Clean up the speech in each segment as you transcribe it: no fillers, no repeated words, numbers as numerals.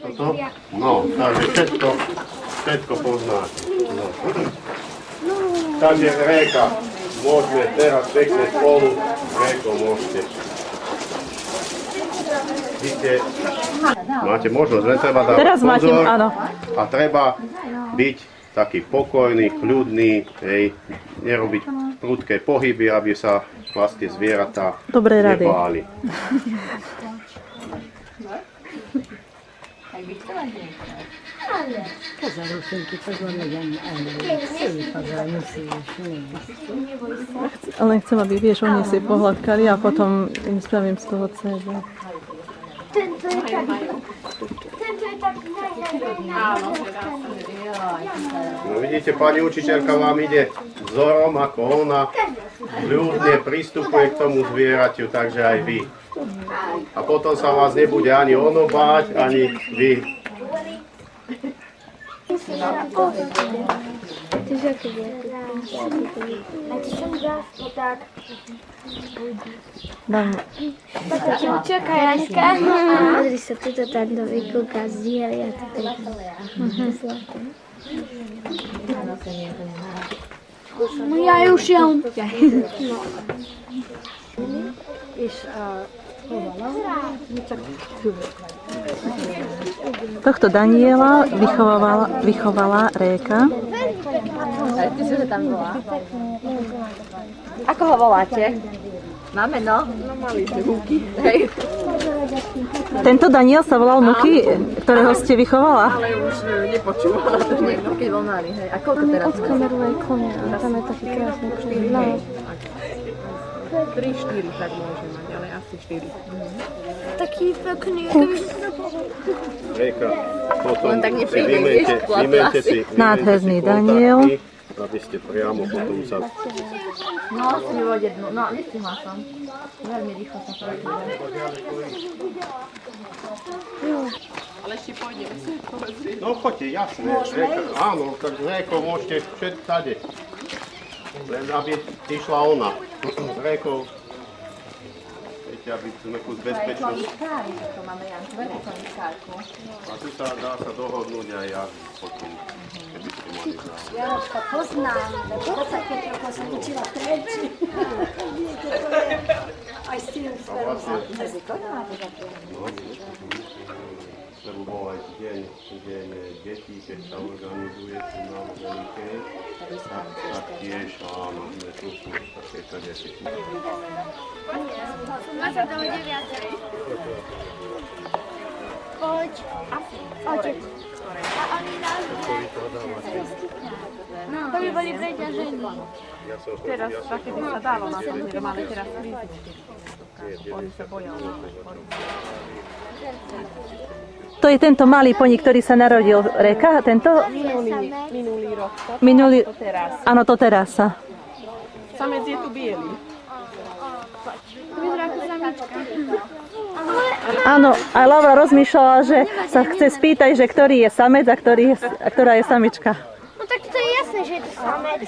Toto? No, takže všetko poznáte. No. Takže réka, môžeme teraz pekne spolu, réko môžete. Vidíte, máte možnosť, len treba dávať teraz pozor máte, áno. A treba byť taký pokojný, kľudný, hej, nerobiť prudké pohyby, aby sa vlastne zvieratá nebáli. Len chcem, aby vieš, oni si pohľadkali a potom im spravím z toho CD. Tento je taký No vidíte, pani učiteľka vám ide vzorom, ako ona ľudne pristupuje k tomu zvieratiu, takže aj vy. A potom sa vás nebude ani ono báť, ani vy. Čakaj, Aňka. Pozri sa, tuto tam do vykúka zdieľa. No ja už jem. Tohto Daniela vychovala Réka. Ako ho voláte? Máme, no? Tento Daniel sa volal Muky, ktorého ste vychovala? Ale už nepočúvala. Keď bol malý, hej. A koľko teraz má? Odkameruje konia, tam je taký krásny koniec. 3-4 tak môže mať, ale asi 4. Taký pekný. Réka, potom tak si nepríde, vymente si Nádherný kontakty, Daniel. aby ste priamo potom sa... No, si vode dnu. No, nestihla som. Veľmi rýchlo som to robila. Ale ešte pôjdeme si pozrieť. No choďte, jasné. Réka, áno, tak s Rékou môžete všade. Len aby išla ona. S Rékou. Viete, aby sme kus bezpečnosť. To máme Janku, veľkú koníkárku. A tu sa dá sa dohodnúť aj ja potom, keby ste mali záujem. Jaroška poznám, lebo 25 rokov som učila preči. Viete, to je aj s tým sferom sa medzi koňom máte také. Lebo bol aj deň detí, keď sa organizuje tu na Veľkej, tak tiež áno, sme tu sú také kadesi. Máte do 9. Poď. Otec. A oni nás no, to by boli preťažení. Teraz také by sa dalo na tom, že máme teraz krizičky. Oni sa boja. To je tento malý poník, ktorý sa narodil, Réka? Tento? Minulý rok. Minulý... To teraz. Áno, to teraz sa. Samec je tu bielý. Vyzerá ako samička. Áno, a Laura rozmýšľala, že sa chce spýtať, že ktorý je samec a ktorá je samička. No tak to je jasné, že je to samec.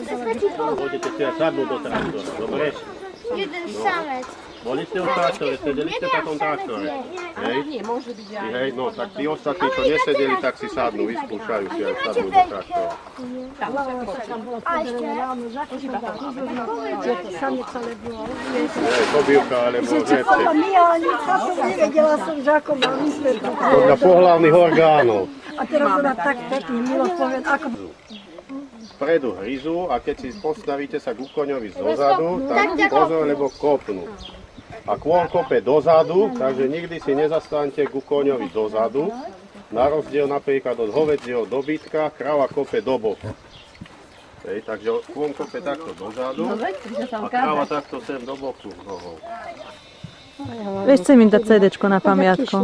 Stačí Pôjdete si aj sadnúť do traktora, dobre? jeden samec. Boli ste v traktore, sedeli ste v takom traktore? Hej? Nie, môže byť aj. Hej, no tak tí ostatní, čo nesedeli, tak si sadnú, vyskúšajú si aj sadnúť do traktora. Je to samica, alebo... Hej, kobylka alebo žebček. Ja ani chápem, nevedela som, že ako mám vysvetliť. Podľa pohlavných orgánov. A teraz ona tak pekne milo povie, ako... Vpredu hryzú a keď si postavíte sa ku koňovi zozadu, tak pozor, lebo kopnú. A kôň kope dozadu, takže nikdy si nezastaňte ku koňovi dozadu. Na rozdiel napríklad od hovedzieho dobytka, krava kope do boku. Hej, takže kôň kope takto dozadu a krava takto sem do boku nohou. Vieš, chcem im dať CDčko na pamiatku.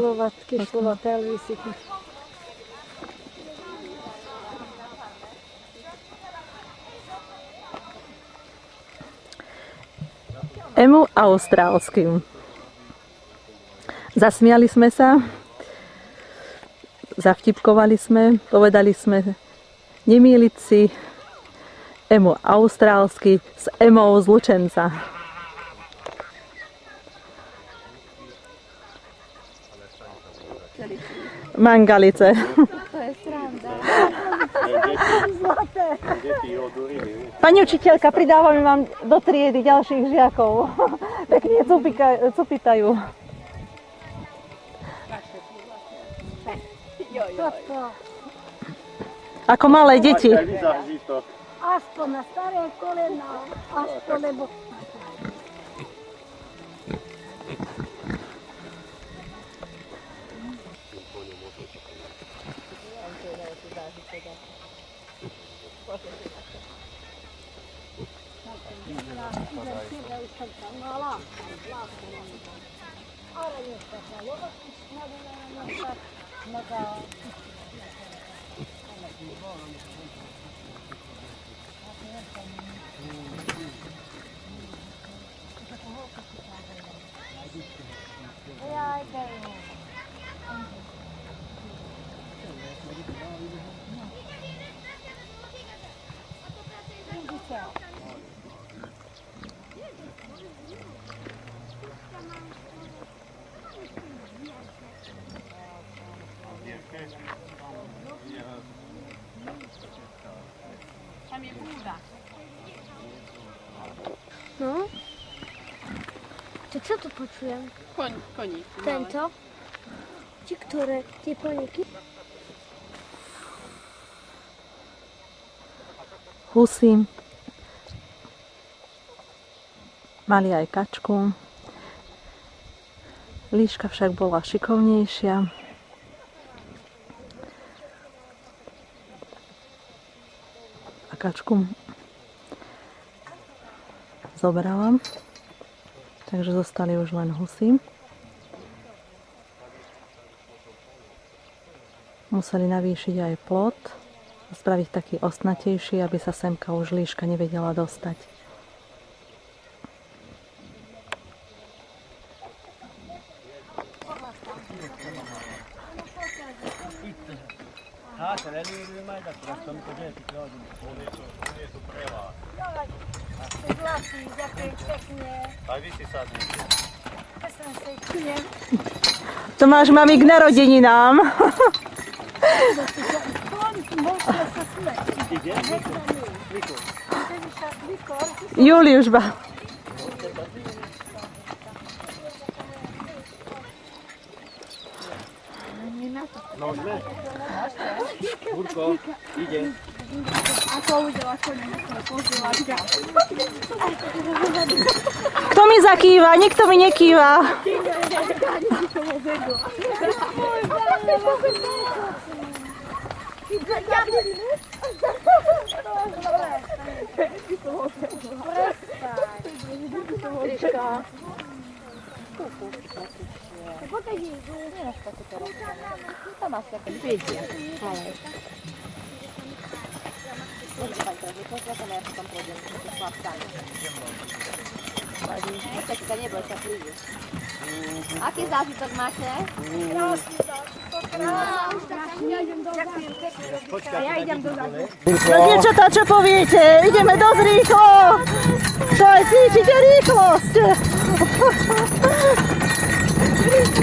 Kyšľová televízika. Emu austrálskym. Zasmiali sme sa, zavtipkovali sme, povedali sme nemýliť si Emu austrálsky s Emou z Lučenca. Mangalice. To je sranda. Deti odurili. Pani učiteľka, pridávame vám do triedy ďalších žiakov. Pekne cupitajú. Ako malé deti. Aspoň na staré kolena, aspoň lebo... Tam je búda. No. Co tu počujem? Koník. Tento? Či ktoré? Tie koníky? Husy. Mali aj kačku. Líška však bola šikovnejšia. A kačku zobrala. Takže zostali už len husy. Museli navýšiť aj plot. Spraviť taký ostnatejší, aby sa semka už líška nevedela dostať. Aj vy si sadnite. To máš, mami, k narodeninám. Juliušba. Môžeme? Burko, ide. Kto mi zakýva? Nikto mi nekýva. Aký zážitok máte? No dievčatá, čo poviete? Ideme dosť rýchlo. To aj cítite rýchlosť.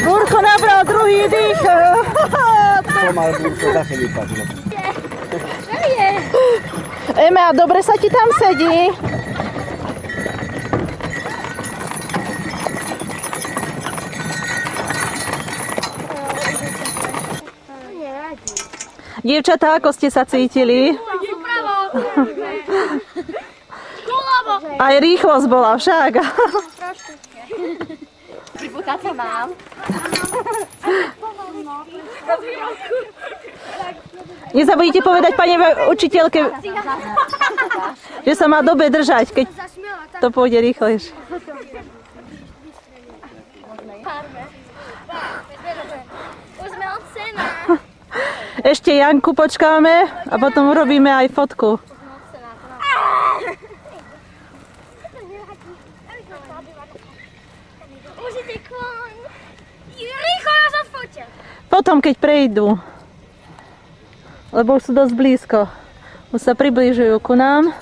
Burko nabral druhý dých. Pomal Burko zase vypadlo. Ema, dobre sa ti tam sedí. Dievčatá, ako ste sa cítili? Aj rýchlosť bola však. Pribútať sa mám. Nezabudnite povedať pani učiteľke, že sa má dobre držať, keď to pôjde rýchlejšie. Ešte Janku počkáme a potom urobíme aj fotku. Potom, keď prejdú. Lebo už sú dosť blízko. Už sa priblížujú ku nám.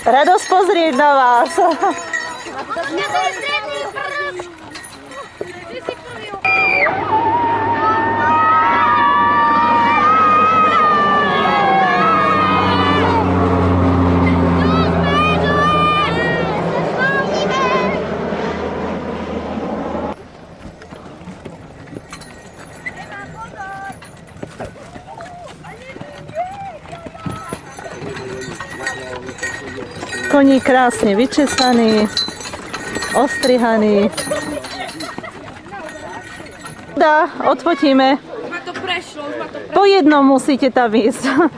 Radosť pozrieť na vás. Koní krásne vyčesaní, ostrihaní. Dá, odfotíme. Po jednom musíte tam ísť.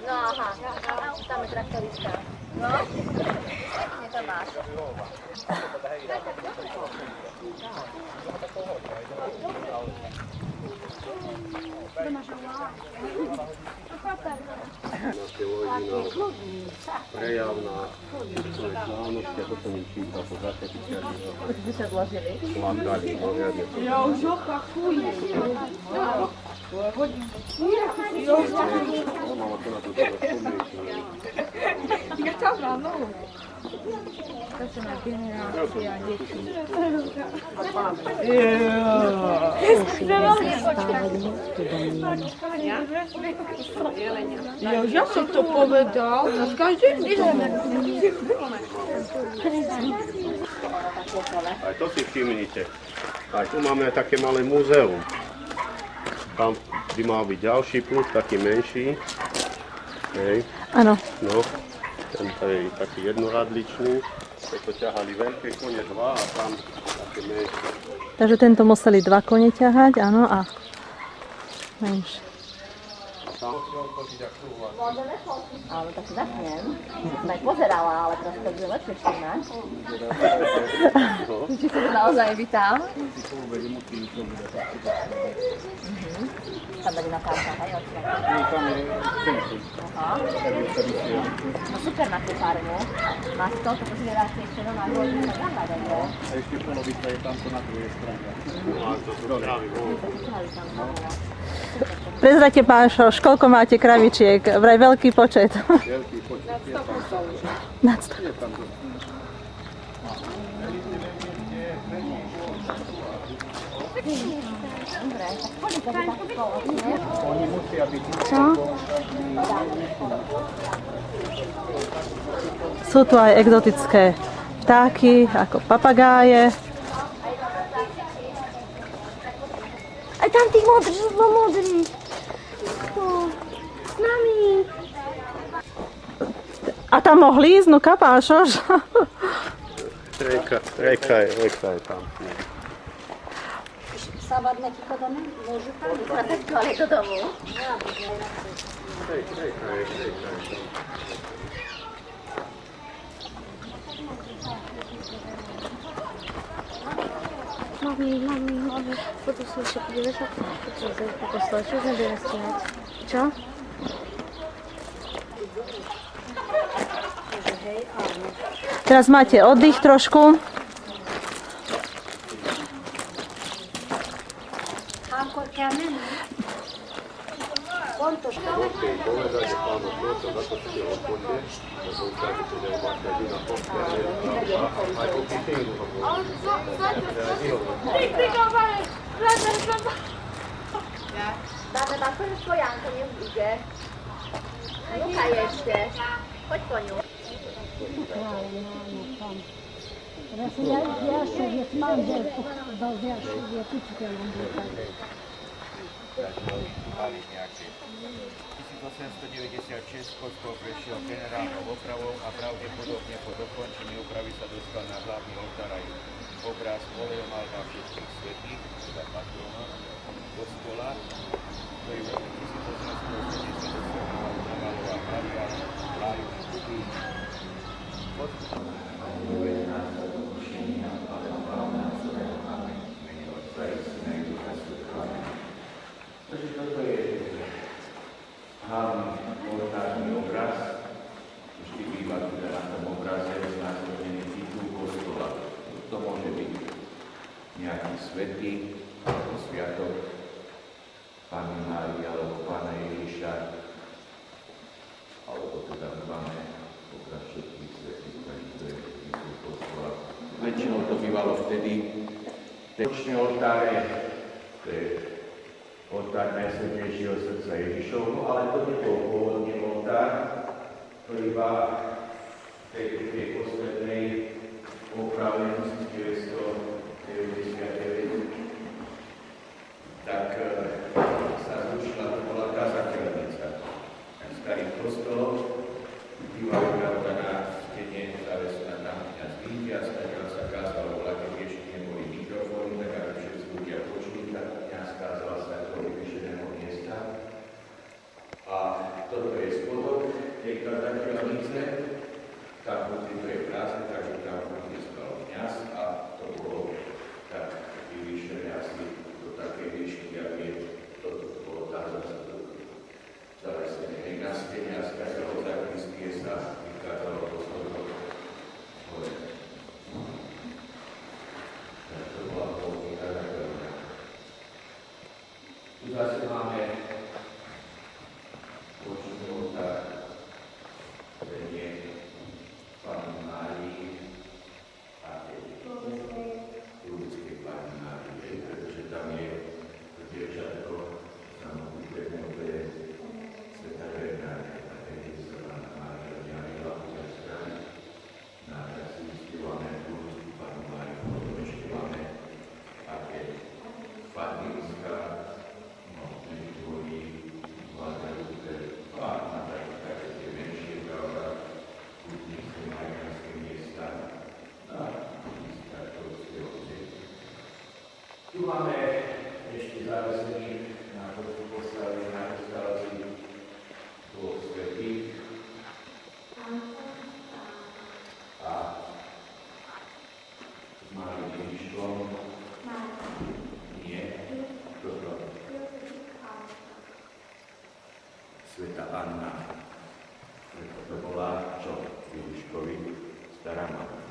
No aha, tam je traktorista. No, nie to máš. Prejav na slávnosti a potom im číta po zakopiteľi. By sa zložili. Plakali, no riadne. Ja už opakujem. Mala to na to teda spomniečne. Ja tam áno. To sú na generácie a deti. Ja som to povedal. Z každej ideme. Aj to si všimnite. Aj tu máme také malé múzeum. Tam by mal byť ďalší plus, taký menší. Hej. Áno. No, tento je taký jednoradličný. Toto ťahali veľké kone, dva a tam také menšie. Takže tento museli 2 kone ťahať, áno, a menšie. Áno, tak si zapnem. Som aj pozerala, ale teraz to bude lepšie všimnať. Či sa to naozaj vytám. Tam dali na párka, hej, odtiaľ. Aha. No super na tú farmu. Máš toľko pozrieracie ešte doma, ako by sa zahľadať, A ešte polovica je tamto na druhej strane. To sú krávy, Prezrate, pán Šoš, koľko máte kravičiek? Vraj veľký počet. veľký počet. Nad 100. Je tam Dobre, tak poďme to tak spoločne. Oni musia byť. Čo? Sú tu aj exotické vtáky, ako papagáje. A tam tí modrí, zo modrí. S nami. A tam mohli ísť, no pán Šoš? Reka je tam. Sábadné ticho dáme? Môžu tam? Ale do domu. Mami, potom som ešte podívať sa, ako stole, čo sme budeme stíhať? Čo? Teraz máte oddych trošku. Povedať pánu Šoša, za to ste odpočte, lebo ukážete, že máte jedna postia, aj po pittingu to bolo. Dáme vám to, že stojanko nevíde. Nuka ešte. Poď po ňu. Jaščeviec, manželku dal Jaščeviec, učiteľom bol tak. 1896 kostol prešiel generálnou opravou a pravdepodobne po dokončení opravy sa dostal na hlavný oltár aj obraz oleomalba všetkých svätých, teda patrona kostola, ktorý v roku 1888 namaloval oltárny obraz, vždy býva teda na tom obraze znázornený titul kostola. To môže byť nejaký svätý, alebo sviatok Panny Márie alebo Pána Ježiša, alebo teda máme obraz všetkých svätých, takže to je titul kostola. Väčšinou to bývalo vtedy, ročné oltáre, to je oltár Najsvätejšieho srdca Ježišovho, ale to nebol pôvodný oltár, ktorý má v tej poslednej oprave 1999, tak sa zrušila, to bola kazateľnica. Starý kostol, bývala pravda na stene zavesená tam kňaz Víťaz, tak sa kázalo, bola keď ešte neboli mikrofóny, tak aby všetci ľudia počuli, tak kňaz kázala sa do vyvýšeného miesta. A toto je spodok tej kazateľnice, tam vnútri to je prázdne, takže tam vnútri stal kňaz a to bolo tak vyvýšené asi do takej výšky, ak je toto bolo tam zavesené. Hej, na stene a skázalo zakristie sa vykázalo to spodok hore. Tak to bola pôvodný kazateľňa. Tu zase máme počný oltár, je Panny Márii a ľudskej Panny Márie, pretože tam je to dievčatko samotné, to je Svätá Bernária, a keď sa Panna Mária objavila v Zastave, náraz si uspívame ľudskú Pannu Máriu, potom ešte máme aké Fatimská, Međugorji, Vladajuce, a na také tie menšie, pravda, putnické mariánske miesta a putnické obce. Tu máme ešte závesený na ktorú postavili na instalacii dvoch svätých a s malým Ježiškom. Nie, toto. Svätá Anna. To bola čo? Ježiškovi stará mama.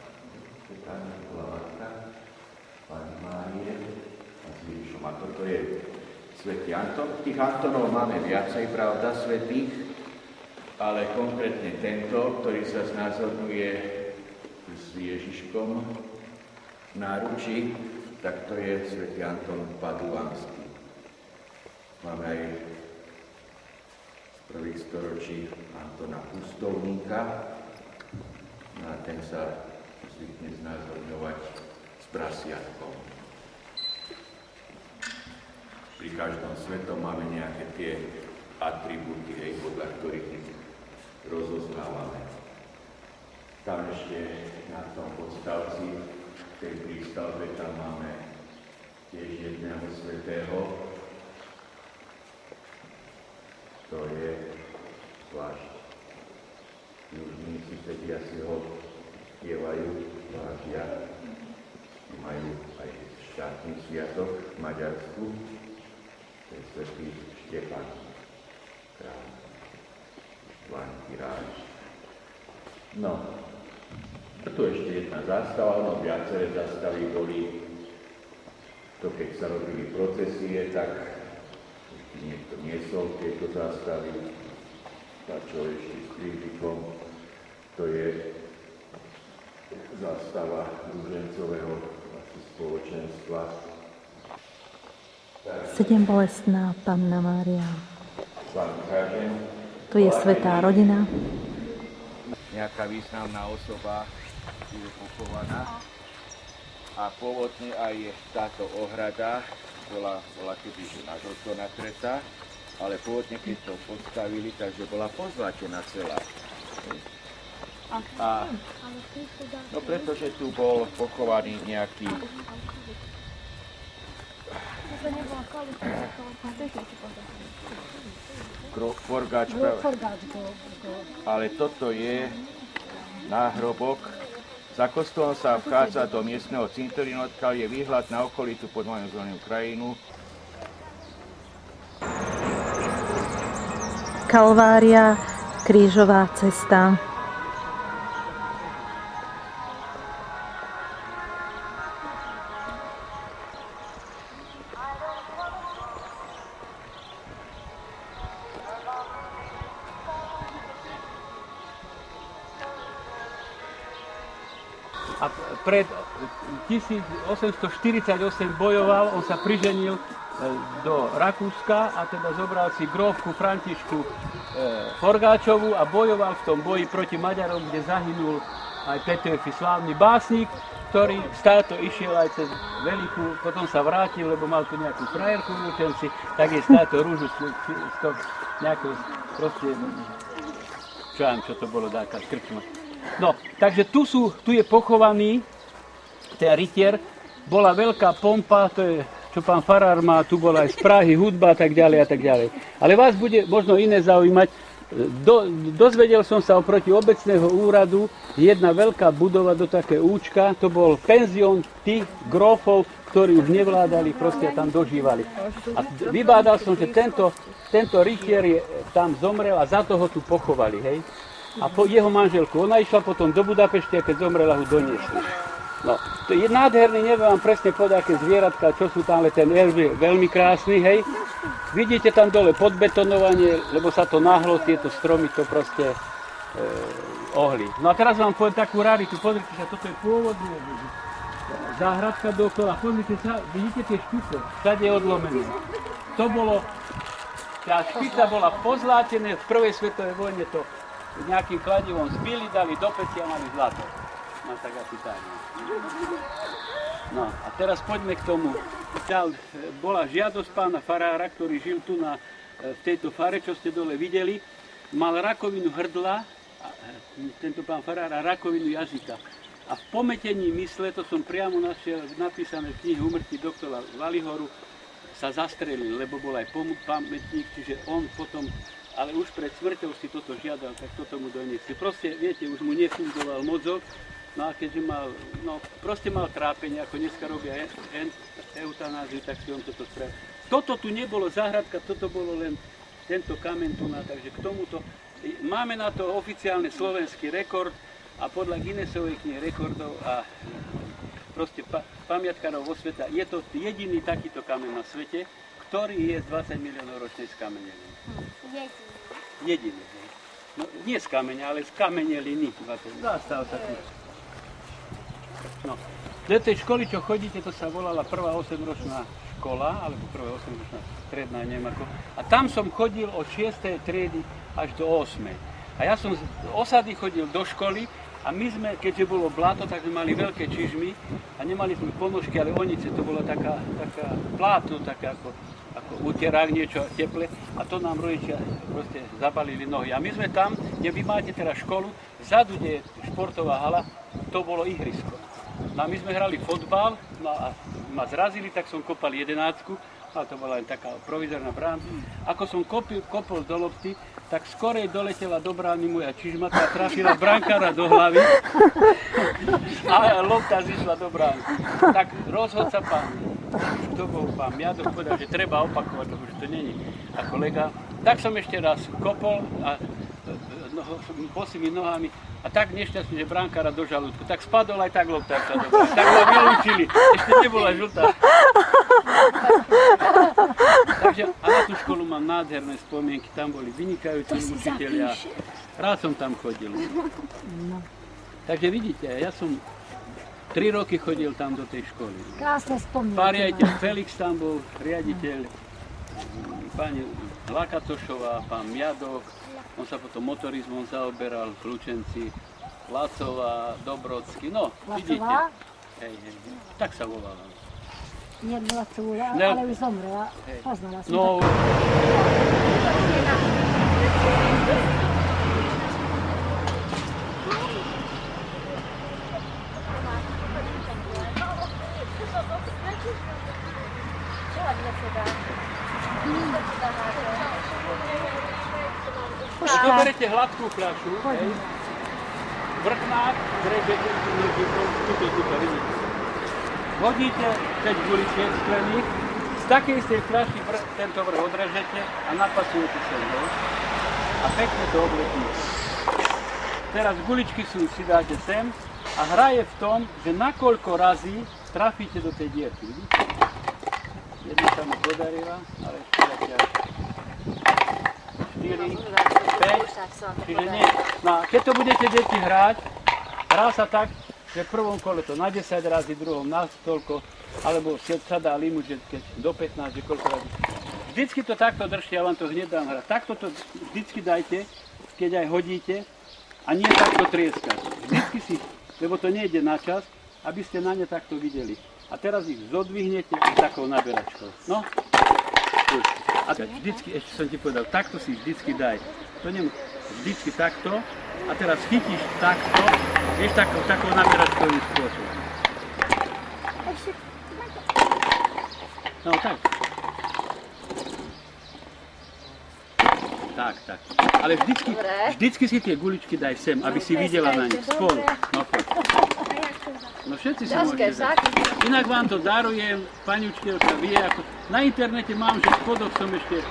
Svätá Anna bola matka Panny Márie a s Ježišom. A toto je svätý Anton. Tých Antonov máme viacej, pravda, svätých, ale konkrétne tento, ktorý sa znázorňuje s Ježiškom v náručí, tak to je svätý Anton Paduánsky. Máme aj z prvých storočí Antona Pustovníka, a ten sa zvykne znázorňovať s prasiatkom. Pri každom svetom máme nejaké tie atribúty, podľa ktorých rozoznávame. Tam ešte na tom podstavci, v tej prístavbe, tam máme tiež jedného svätého. To je zvlášť. Južníci sedia si ho, spievajú, vážia. Majú aj štátny sviatok v Maďarsku. To je svätý Štefan, král, Štvanský ráž. No, tu ešte jedna zástava, ono viaceré zástavy boli, to keď sa robili procesie, tak niekto niesol tieto zástavy, začal ešte s krížikom, to je zástava ružencového spoločenstva. Sedembolestná Panna Mária. Tu je svätá rodina. Nejaká významná osoba je pochovaná. A pôvodne aj táto ohrada bola kebyže na žlto nakretá, ale pôvodne keď to postavili, takže bola pozlačená celá. A, no pretože tu bol pochovaný nejaký forgáč, ale toto je náhrobok. Za kostolom sa vchádza do miestneho cintorínu, odkiaľ je výhľad na okolitú podmajnú krajinu. Kalvária, krížová cesta. A pred 1848 bojoval, on sa priženil do Rakúska a teda zobral si grófku Františku Forgáčovú a bojoval v tom boji proti Maďarom, kde zahynul aj Petőfi, slávny básnik, ktorý státo išiel aj cez Veľkú, potom sa vrátil, lebo mal tu nejakú frajerku v Lučenci, tak je státo rúžu z toho nejakého proste, čo ja viem, čo to bolo, dáka krčma. No, takže tu je pochovaný ten rytier, bola veľká pompa, to je, čo pán farár má, tu bola aj z Prahy, hudba a tak ďalej a tak ďalej. Ale vás bude možno iné zaujímať, dozvedel som sa oproti obecného úradu, jedna veľká budova do také účka, to bol penzión tých grófov, ktorí už nevládali, proste tam dožívali. A vybádal som, že tento rytier tam zomrel a za toho tu pochovali, hej. A po jeho manželku, ona išla potom do Budapešti a keď zomrela, ho doniesli. No, to je nádherný, neviem vám presne povedať, aké zvieratka, čo sú tam, ale ten elf je veľmi krásny, hej. Vidíte tam dole podbetonovanie, lebo sa to nahlo, tieto stromy to proste ohli. No a teraz vám poviem takú raritu, pozrite sa, toto je pôvodná záhradka dookola, pozrite sa, vidíte tie špice, všade je odlomené. To bolo, tá špica bola pozlátená, v prvej svetovej vojne to nejakým kladivom zbili, dali do peci a mali zlato. No tak asi tak. No a teraz poďme k tomu. Bola žiadosť pána farára, ktorý žil tu v tejto fare, čo ste dole videli. Mal rakovinu hrdla, tento pán farár, a rakovinu jazyka. A v pometení mysle, to som priamo našiel napísané v knihe Úmrtí doktora Valihoru, sa zastrelil, lebo bol aj pamätník, čiže on potom, ale už pred smrťou si toto žiadal, tak toto mu doniesli. Proste, viete, už mu nefungoval mozog, no a keďže mal, proste mal trápenie, ako dneska robia eutanáziu, tak si on toto spravil. Toto tu nebolo záhradka, toto bolo len tento kameň tu, takže k tomuto, máme na to oficiálny slovenský rekord a podľa Guinnessovej knihy rekordov a proste pamiatkárov vo sveta, je to jediný takýto kameň na svete, ktorý je z 20 miliónov ročnej skameneliny. Jediný. No, nie z kameňa, ale z kameneliny. Zastav sa tu. No, do tej školy, čo chodíte, to sa volala prvá 8-ročná škola, alebo prvá 8-ročná stredná, neviem ako. A tam som chodil od 6. triedy až do 8. A ja som z osady chodil do školy a my sme, keďže bolo blato, tak sme mali veľké čižmy a nemali sme ponožky, ale onice, to bola taká pláto, taká ako úterák, niečo teple a to nám rodičia proste zabalili nohy. A my sme tam, kde vy máte teraz školu, vzadu, kde je športová hala, to bolo ihrisko. No a my sme hrali fotbal, no a ma zrazili, tak som kopal 11, a to bola len taká provizorná brána. Ako som kopol do lopty, tak skorej doletela do brány moja čižmata a trafila brankára do hlavy a lopta zišla do brány. Tak rozhodca pán, to bol pán Miadok, povedal, že treba opakovať, lebo že to není a kolega. Tak som ešte raz kopol a bosými nohami a tak nešťastný, že brankára do žalúdku. Tak spadol aj tak lopta, tak ho vylúčili. Ešte nebola žltá. Takže a na tú školu mám nádherné spomienky, tam boli vynikajúci učitelia. Rád som tam chodil. Takže vidíte, ja som 3 roky chodil tam do tej školy. Krásne spomienky. Pán riaditeľ Felix tam bol, riaditeľ pani Lakatošová, pán Miadok, on sa potom motorizmom zaoberal v Lučenci, Lacová, Dobrodsky, no vidíte. Hej, tak sa volala. Nie Lacová, ale už zomrela, poznala som. No, zoberete hladkú fľašu, vrchnák, drežete, tuto, vidíte. Hodíte 5 guličiek sklených, z takej istej fľaši tento vrch odrežete a napasujete sem. a pekne to oblepíte. Teraz guličky si dáte sem a hra je v tom, že nakoľko razy trafíte do tej dierky. Vidíte? Jedna sa mi podarila, ale ešte zatiaľ 4, 5, čiže nie. No a keď to budete deti hrať, hrá sa tak, že v prvom kole to na 10 razy, v druhom na toľko, alebo sa dá limit, že keď do 15, že koľko razy. Vždycky to takto držte, ja vám to hneď dám hrať. Takto to vždycky dajte, keď aj hodíte, a nie takto trieskať. Vždycky si, lebo to nejde na čas, aby ste na ne takto videli. A teraz ich zodvihnete takou naberačkou. No, a vždycky, ešte som ti povedal, takto si vždycky daj. To vždycky takto, a teraz chytíš takto, vieš, takou naberačkovým spôsobom. No tak. Tak. Ale vždycky si tie guličky daj sem, aby si videla na nich spolu. No, no všetci si môžete dať. Inak vám to darujem, pani učiteľka vie, ako na internete mám, že v spodoch som ešte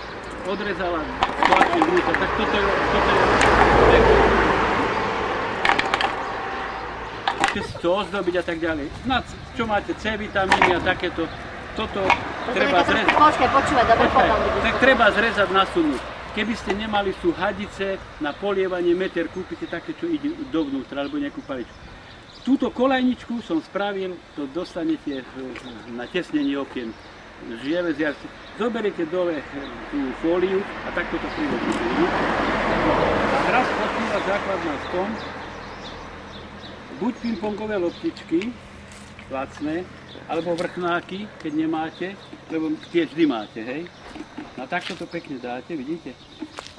odrezala skladky vnútra, tak toto je chcete si to ozdobiť a tak ďalej. Čo máte C vitamíny a takéto, toto treba zrezať. Počúvaj, dobre, potom vidíš. Tak treba zrezať, nasunúť. Keby ste nemali sú hadice na polievanie meter, kúpite také, čo ide dovnútra, alebo nejakú paličku. Túto kolajničku som spravil, to dostanete na tesnenie okien železiarci. Zoberiete dole tú fóliu a takto to priložíte. A teraz spočíva základná v tom, buď pingpongové loptičky, lacné, alebo vrchnáky, keď nemáte, lebo tie vždy máte, hej. No takto to pekne dáte, vidíte?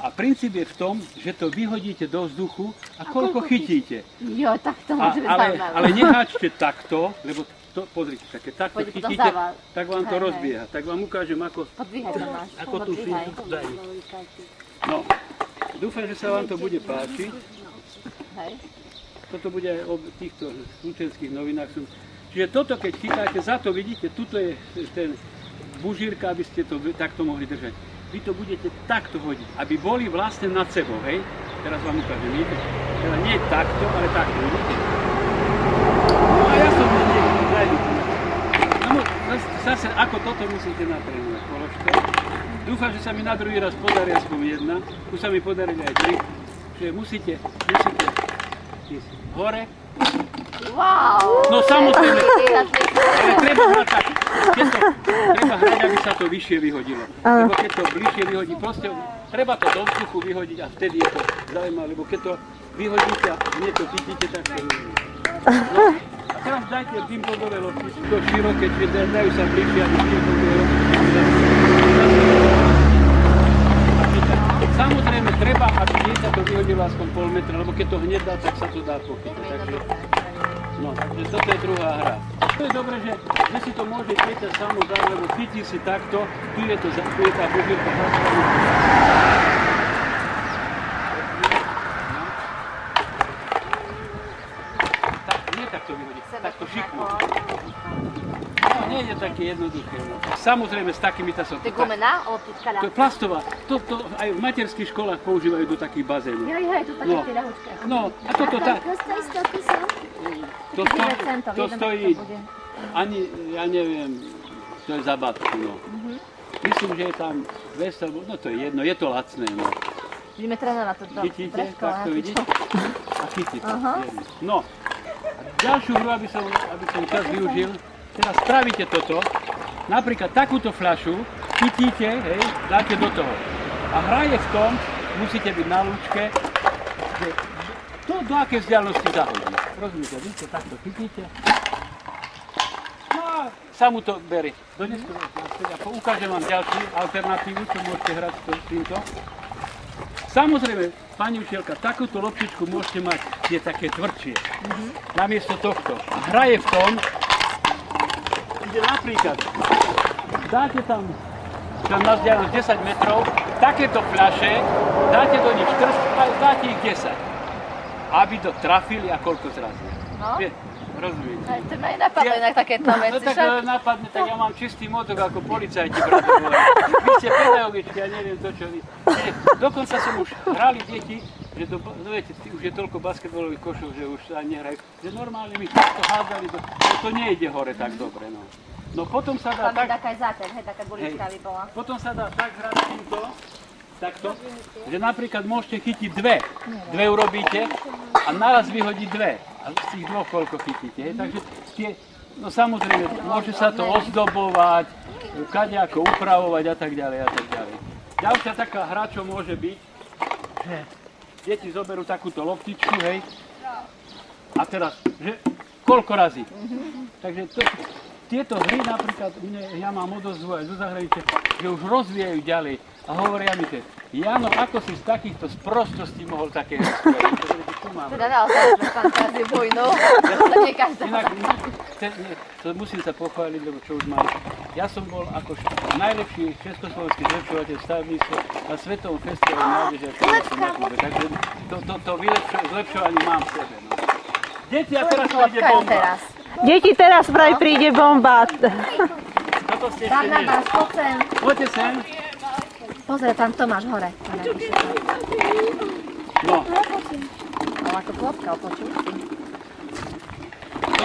A princíp je v tom, že to vyhodíte do vzduchu a koľko chytíte. Jo, tak to môže byť zaujímavé. Ale neháčte takto, lebo to, pozrite, keď takto chytíte, tak vám to rozbieha. Tak vám ukážem, ako tú šinku dajú. No, dúfam, že sa vám to bude páčiť. Toto bude aj o týchto učenských novinách. Čiže toto, keď chytáte, za to vidíte, tuto je ten bužírka, aby ste to takto mohli držať. Vy to budete takto hodiť, aby boli vlastne nad sebou, hej? Teraz vám ukážem, vidíte? Teda nie takto, ale takto, vidíte? No a ja som niekde, dajte. No zase, ako toto musíte natrénovať, položte. Dúfam, že sa mi na druhý raz podarí aspoň jedna. Už sa mi podarili aj 3. Čiže musíte ísť hore. Wow! No samozrejme, ale treba hrať tak, treba hrať, aby sa to vyššie vyhodilo. Lebo keď to bližšie vyhodí, proste treba to do vzduchu vyhodiť a vtedy je to zaujímavé, lebo keď to vyhodíte a nie to chytíte, tak to vyhodí. No, a teraz dajte pingpongové loptičky, to široké, čiže dajú sa bližšie, aby pingpongové loptičky. Samozrejme treba, aby dieťa to vyhodilo aspoň pol metra, lebo keď to hneď dá, tak sa to dá pochytiť. Takže toto je druhá hra. To je dobré, že si to môže dieťa samo dať, lebo chytí si takto, tu je tá bužírka. Nie takto vyhodí, takto šiknú. No, nie je také jednoduché. Samozrejme s takýmito som... To je gumená, loptička ľahká? To je plastová. To aj v materských školách používajú do takých bazénov. Hej, to také tie ľahučké. No, a toto tak... To stojí, ani, ja neviem, to je za batku, no. Myslím, že je tam 200, no to je jedno, je to lacné, no. Ideme trénovať to do Vidíte, takto vidíte? A chytíte. No, ďalšiu hru, aby som čas využil, teraz spravíte toto, napríklad takúto fľašu, chytíte, hej, dáte do toho. A hra je v tom, musíte byť na lúčke, že to do aké vzdialenosti zahodí. Rozumiete, vidíte, takto chytíte. No a sa mu to berie. Dones to a ukážem vám ďalší alternatívy, čo môžete hrať s týmto. Samozrejme, pani učiteľka, takúto loptičku môžete mať, je také tvrdšie. Namiesto tohto. A hra je v tom, že napríklad dáte tam na vzdialenosť 10 metrov, takéto fľaše, dáte do nich 4, dáte ich 10. Aby to trafili a koľko zrazí. No, Rozumiete? Aj to ma aj napadlo inak takéto No veci. tak Však napadne, tak ja mám čistý mozog ako policajti, brate moje. Vy ste pedagogičky, ja neviem to, čo vy. Dokonca som už hrali deti, že viete, už je toľko basketbalových košov, že už sa nehrajú. Že normálne mi to hádzali, to nejde hore tak dobre, no. No potom sa dá tam by tak... taká zátem, hej, taká gulička by bola. Potom sa dá tak hrať týmto, takto, že napríklad môžete chytiť dve. Dve urobíte a naraz vyhodiť dve. A z tých dvoch koľko chytíte. Takže tie, no samozrejme, môže sa to ozdobovať, kadejako upravovať a tak ďalej a tak ďalej. Ďalšia taká hra, čo môže byť, že deti zoberú takúto loptičku, hej, a teraz, že koľko razy. Takže tieto hry napríklad, ja mám odozvu aj zo zahraničia, že už rozvíjajú ďalej a hovoria mi, že Jano, ako si z takýchto sprostostí mohol také hry spraviť? Teda naozaj sme fantáziu bujnú, to nie každá. Inak, to musím sa pochváliť, lebo čo už mám. Ja som bol ako najlepší československý zlepšovateľ stavebníctva na Svetovom festivale mládeže a školstva na Kube. Takže to zlepšovanie mám v sebe. No. Deti, a teraz príde bomba. Deti, teraz vraj príde bomba. Toto ste ešte Tam na nie. vás, poď sem. Poďte sem. Pozri, tam Tomáš hore. No, Ale ako klopkal, počuť si.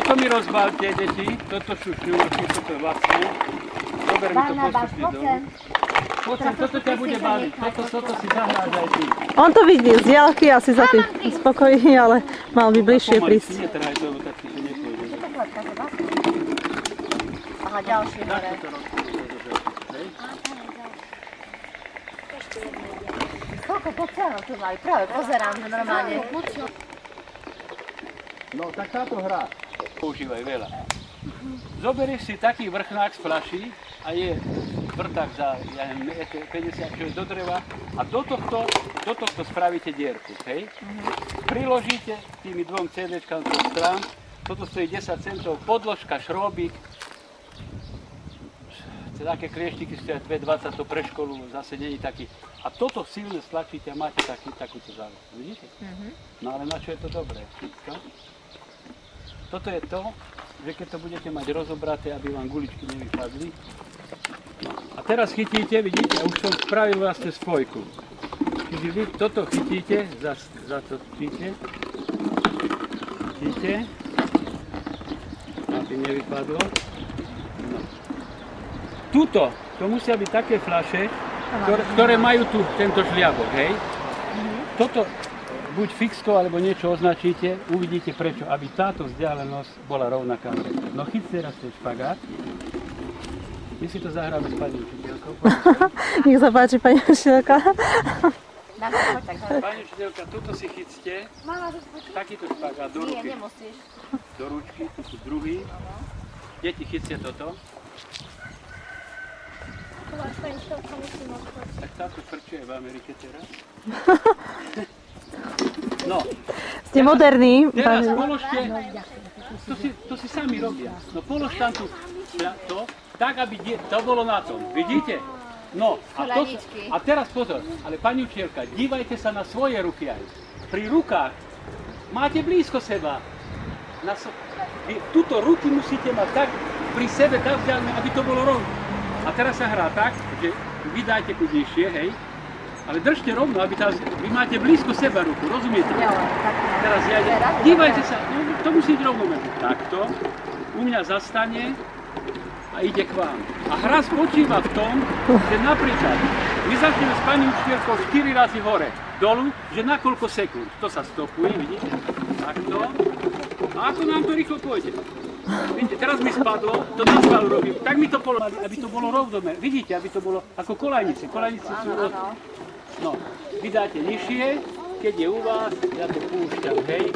toto mi rozbalte, deti. Toto šušňučky, toto je vlastne. Dober mi to Barnabás, postupne poď dolu. sem. Poď sem, toto ťa bude baviť. Toto si zahráš aj ty. On to vidí z diaľky, asi za tým spokojný, ale mal by bližšie Pomaly, prísť. si netrhaj toho, tak si to nepôjde. To klopka sa bá. Aha, ďalší hore. Takto to rozpôjde. Hej? Koľko pocelov tu mali? Práve pozerám, že normálne. No, tak táto hra používaj veľa. Zoberieš si taký vrchnák z fľaší a je vrták za, ja neviem, 50 čo je do dreva a do tohto spravíte dierku, hej? Priložíte tými dvom CD-čkám do strán, toto stojí 10 centov, podložka, šróbik, také klieštiky stojí 2,20, to pre školu zase nie je taký. A toto silne stlačíte a máte takúto záležitosť, vidíte? No ale na čo je to dobré? Toto je to, že keď to budete mať rozobraté, aby vám guličky nevypadli. No. A teraz chytíte, vidíte, už som spravil vlastne spojku. Čiže vy toto chytíte, zatočíte, chytíte, aby nevypadlo. No. Tuto, to musia byť také fľaše, ktoré majú tu tento žliabok, hej? Toto buď fixko alebo niečo označíte, uvidíte prečo, aby táto vzdialenosť bola rovnaká. No chyť teraz ten špagát. My si to zahráme s pani učiteľkou. Nech sa páči, pani učiteľka. Pani učiteľka, tuto si chyťte. Takýto špagát do ruky. Nie, nemusíš. Do ručky, tu sú druhý. Deti, chyťte toto. Tak táto frčuje v Amerike teraz. No. Ste moderní. Teraz položte, to si sami robia. No polož tam tu to, tak aby to bolo na tom. Vidíte? No, a teraz pozor, ale pani učiteľka, dívajte sa na svoje ruky aj. Pri rukách máte blízko seba. Tuto ruky musíte mať tak pri sebe, tak vzdialené, aby to bolo rovno. A teraz sa hrá tak, že vy dajte tu nižšie, hej, ale držte rovno, aby vy máte blízko seba ruku, rozumiete? Teraz dívajte sa, no, to musí byť rovno medzi. Takto, u mňa zastane a ide k vám. A hra spočíva v tom, že napríklad my začneme s pani učiteľkou 4 razy hore, dolu, že na koľko sekúnd. To sa stopuje, vidíte? Takto. A ako nám to rýchlo pôjde? Vidíte, teraz mi spadlo, to na schvál robím, tak mi to polovali, aby to bolo rovnomer. Vidíte, aby to bolo ako kolajnice. Kolajnice sú no, vy dáte nižšie, keď je u vás, ja to púšťam, hej.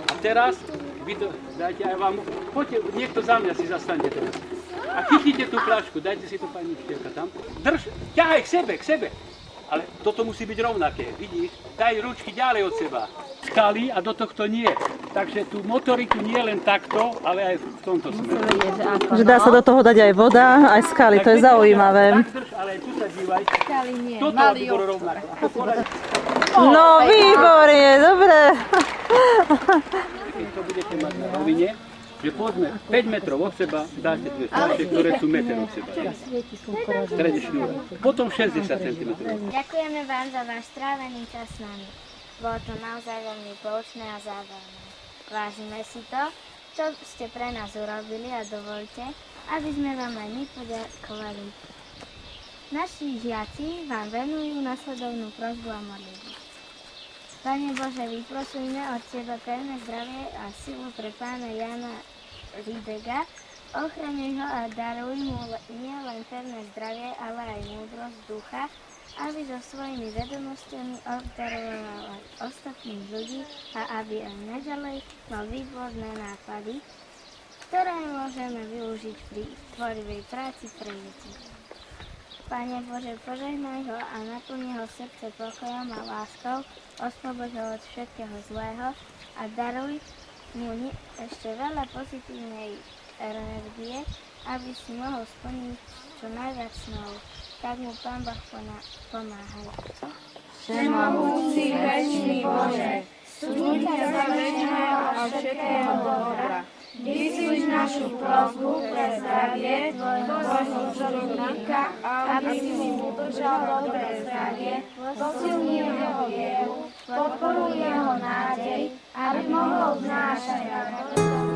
A teraz, vy to dajte aj vám, poďte, niekto za mňa si zastaňte teraz. A chytíte tú fľašku, dajte si to pani učiteľka tam. Drž, ťahaj k sebe. Ale toto musí byť rovnaké, vidíš? Daj ručky ďalej od seba. Skaly a do tohto nie. Takže tú motoriku nie len takto, ale aj v tomto smere. Že dá sa do toho dať aj voda, aj skaly, to je zaujímavé. Tak drž, ale aj tu sa dívaj. Skaly nie, Toto by bolo rovnaké. No výborne, dobre. keď to budete mať na rovine, že povedzme 5 metrov od seba dáte dve fľaše, ktoré sú meter od seba. Strede šnúra. Potom 60 cm. Ďakujeme vám za váš strávený čas s nami. Bolo to naozaj veľmi poučné a zábavné. Vážime si to, čo ste pre nás urobili a dovolte, aby sme vám aj my poďakovali. Naši žiaci vám venujú nasledovnú prosbu a modlitbu. Pane Bože, vyprosujme od Teba pevné zdravie a silu pre pána Jana Rydega, ochraňuj ho a daruj mu nie len pevné zdravie, ale aj múdrosť ducha, aby so svojimi vedomostiami obdaroval aj ostatných ľudí a aby aj naďalej mal výborné nápady, ktoré môžeme využiť pri tvorivej práci pre deti. Pane Bože, požehnaj ho a naplni ho srdce pokojom a láskou, osloboď ho od všetkého zlého a daruj mu ešte veľa pozitívnej energie, aby si mohol splniť čo najviac snov. Tak mu Pán Boh pomáhaj. Všemohúci, večný Bože, súdnica za večného a všetkého dobra, vyslíš našu prosbu pre zdravie tvojho žoludníka, aby si mu udržal dobré zdravie, posilni jeho vieru, podporuj jeho nádej, aby mohol znášať radosť.